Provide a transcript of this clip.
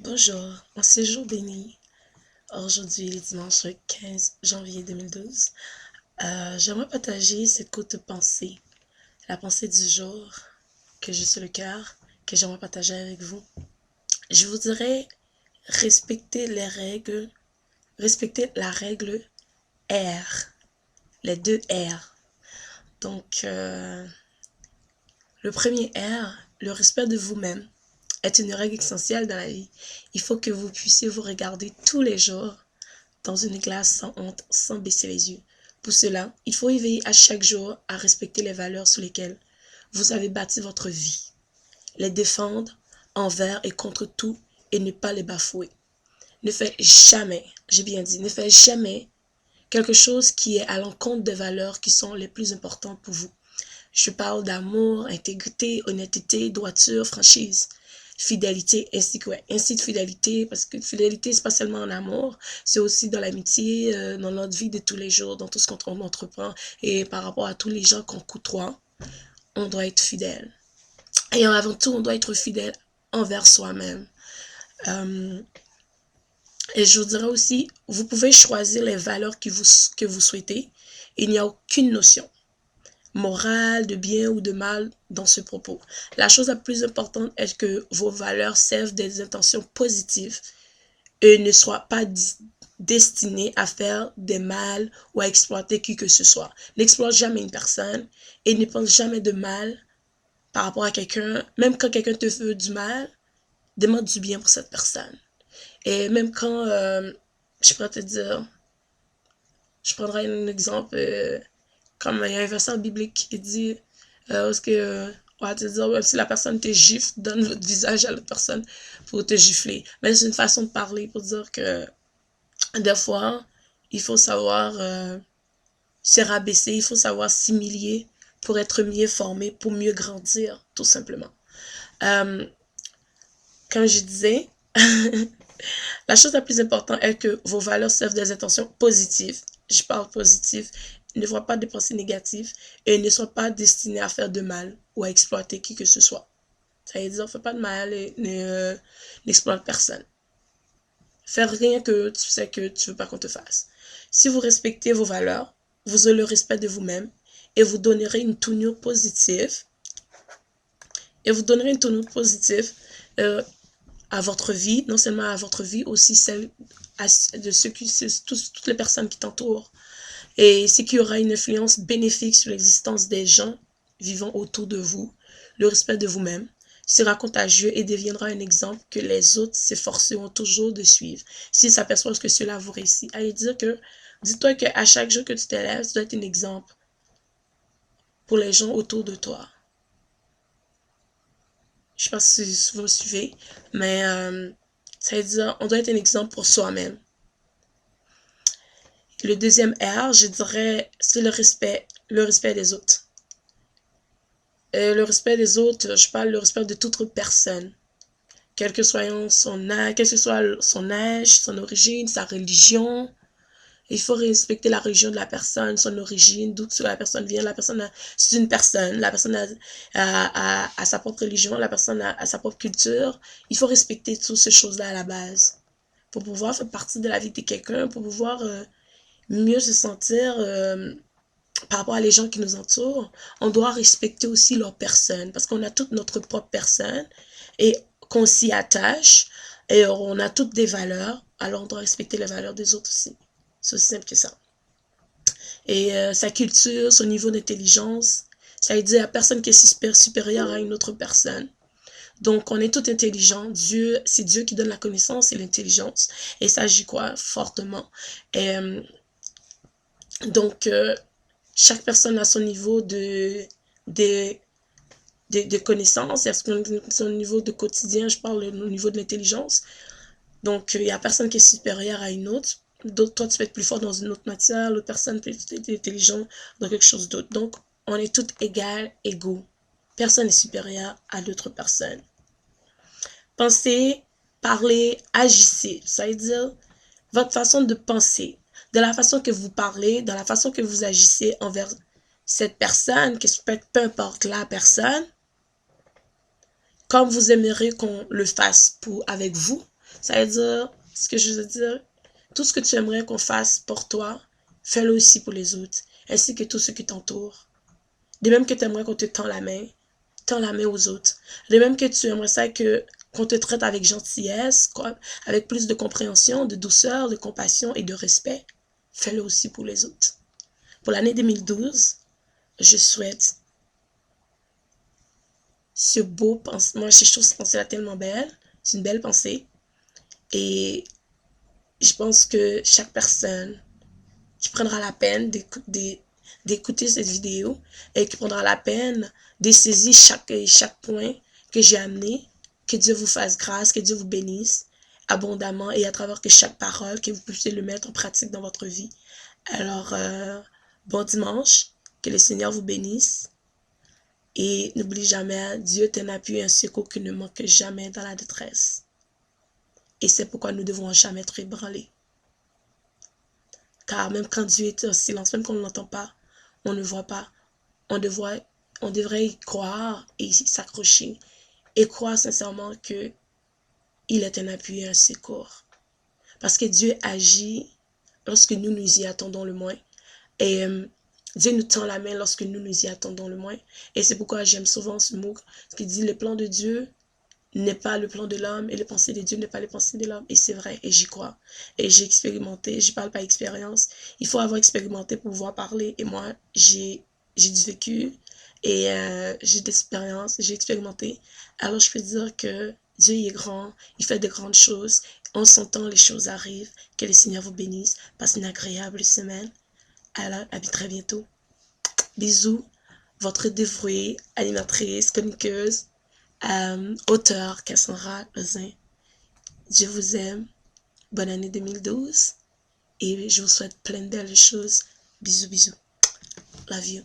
Bonjour, en ce jour béni, aujourd'hui le dimanche 15 janvier 2012, j'aimerais partager cette courte pensée, la pensée du jour que j'ai sur le cœur, que j'aimerais partager avec vous. Je vous dirais respecter la règle R, les deux R. Donc, le premier R, le respect de vous-même, est une règle essentielle dans la vie. Il faut que vous puissiez vous regarder tous les jours dans une glace sans honte, sans baisser les yeux. Pour cela, il faut éveiller à chaque jour à respecter les valeurs sur lesquelles vous avez bâti votre vie, les défendre envers et contre tout et ne pas les bafouer. Ne faites jamais, j'ai bien dit, ne faites jamais quelque chose qui est à l'encontre des valeurs qui sont les plus importantes pour vous. Je parle d'amour, intégrité, honnêteté, droiture, franchise, fidélité, ainsi de fidélité, parce que fidélité, c'est pas seulement en amour, c'est aussi dans l'amitié, dans notre vie de tous les jours, dans tout ce qu'on entreprend, et par rapport à tous les gens qu'on côtoie, on doit être fidèle. Et avant tout, on doit être fidèle envers soi-même. Euh, et je vous dirais aussi, vous pouvez choisir les valeurs que vous souhaitez. Il n'y a aucune notion morale, de bien ou de mal dans ce propos. La chose la plus importante est que vos valeurs servent des intentions positives et ne soient pas destinées à faire des mal ou à exploiter qui que ce soit. N'exploite jamais une personne et ne pense jamais de mal par rapport à quelqu'un. Même quand quelqu'un te fait du mal, demande du bien pour cette personne. Et même quand, je pourrais te dire, je prendrai un exemple, comme il y a un verset biblique qui dit, parce que, on va te dire, même si la personne te gifle, donne votre visage à l'autre personne pour te gifler. Mais c'est une façon de parler pour dire que, des fois, il faut savoir se rabaisser, il faut savoir s'humilier pour être mieux formé, pour mieux grandir, tout simplement. Euh, Comme je disais, la chose la plus importante est que vos valeurs servent des intentions positives. Je parle positif. Ne voient pas de pensées négatives et ne soient pas destinées à faire de mal ou à exploiter qui que ce soit. Ça veut dire, fais pas de mal et n'exploite personne. Fais rien que tu sais que tu veux pas qu'on te fasse. Si vous respectez vos valeurs, vous aurez le respect de vous-même et vous donnerez une tournure positive. Et vous donnerez une tournure positive euh, à votre vie, non seulement à votre vie, aussi celle de ceux qui, toutes les personnes qui t'entourent. Et c'est qu'il y aura une influence bénéfique sur l'existence des gens vivant autour de vous. Le respect de vous-même sera contagieux et deviendra un exemple que les autres s'efforceront toujours de suivre. S'ils s'aperçoivent que cela vous réussit, allez dire que, dis-toi qu'à chaque jour que tu te lèves, tu dois être un exemple pour les gens autour de toi. Je sais pas si vous me suivez, mais ça veut dire on doit être un exemple pour soi-même. Le deuxième R, je dirais, c'est le respect des autres. Le respect des autres, je parle le respect de toute personne, quel que soit son âge, son origine, sa religion. Il faut respecter la religion de la personne, son origine, d'où la personne vient. La personne, c'est une personne. La personne a sa propre religion, la personne a sa propre culture. Il faut respecter toutes ces choses-là à la base pour pouvoir faire partie de la vie de quelqu'un, pour pouvoir mieux se sentir par rapport à les gens qui nous entourent. On doit respecter aussi leur personne parce qu'on a toute notre propre personne et qu'on s'y attache et on a toutes des valeurs. Alors on doit respecter les valeurs des autres aussi. C'est aussi simple que ça. Et sa culture, son niveau d'intelligence, ça veut dire à personne qui est supérieure à une autre personne. Donc, on est tout intelligent. Dieu, c'est Dieu qui donne la connaissance et l'intelligence. Et ça, j'y crois fortement. Et, donc, chaque personne a son niveau de connaissance, il y a son niveau de quotidien, je parle au niveau de l'intelligence. Donc, il n'y a personne qui est supérieur à une autre. Toi, tu peux être plus fort dans une autre matière, l'autre personne peut être intelligent dans quelque chose d'autre. Donc, on est tous égaux. Personne n'est supérieur à l'autre personne. Pensez, parlez, agissez. Ça veut dire votre façon de penser, de la façon que vous parlez, de la façon que vous agissez envers cette personne, que peu importe la personne, comme vous aimeriez qu'on le fasse avec vous, Ça veut dire, ce que je veux dire, tout ce que tu aimerais qu'on fasse pour toi, fais-le aussi pour les autres, ainsi que tous ceux qui t'entourent. De même que tu aimerais qu'on te tends la main aux autres. De même que tu aimerais ça qu'on te traite avec gentillesse, quoi, avec plus de compréhension, de douceur, de compassion et de respect, fais-le aussi pour les autres. Pour l'année 2012, je souhaite ce beau pensée. Moi, je trouve cette pensée-là tellement belle. C'est une belle pensée. Et je pense que chaque personne qui prendra la peine d'écouter cette vidéo et qui prendra la peine de saisir chaque point que j'ai amené, que Dieu vous fasse grâce, que Dieu vous bénisse abondamment et à travers que chaque parole, que vous puissiez le mettre en pratique dans votre vie. Alors, bon dimanche, que le Seigneur vous bénisse. Et n'oublie jamais, Dieu est un appui et un secours qui ne manque jamais dans la détresse. Et c'est pourquoi nous devons jamais être ébranlés. Car même quand Dieu est en silence, même quand on ne l'entend pas, on ne voit pas, on devrait y croire et s'accrocher. Et croire sincèrement qu'il est un appui et un secours. Parce que Dieu agit lorsque nous nous y attendons le moins. Et Dieu nous tend la main lorsque nous nous y attendons le moins. Et c'est pourquoi j'aime souvent ce mot qui dit le plan de Dieu n'est pas le plan de l'homme et les pensées de Dieu n'est pas les pensées de l'homme. Et c'est vrai, et j'y crois. Et j'ai expérimenté, je parle pas expérience. Il faut avoir expérimenté pour pouvoir parler. Et moi, j'ai du vécu et j'ai d'expérience, j'ai expérimenté. Alors je peux dire que Dieu est grand, il fait de grandes choses. En son temps, les choses arrivent. Que le Seigneur vous bénisse. Passe une agréable semaine. Alors, à très bientôt. Bisous. Votre dévouée, animatrice, chroniqueuse, auteur Cassandra Lozin. Je vous aime. Bonne année 2012. Et je vous souhaite plein de belles choses. Bisous, bisous. Love you.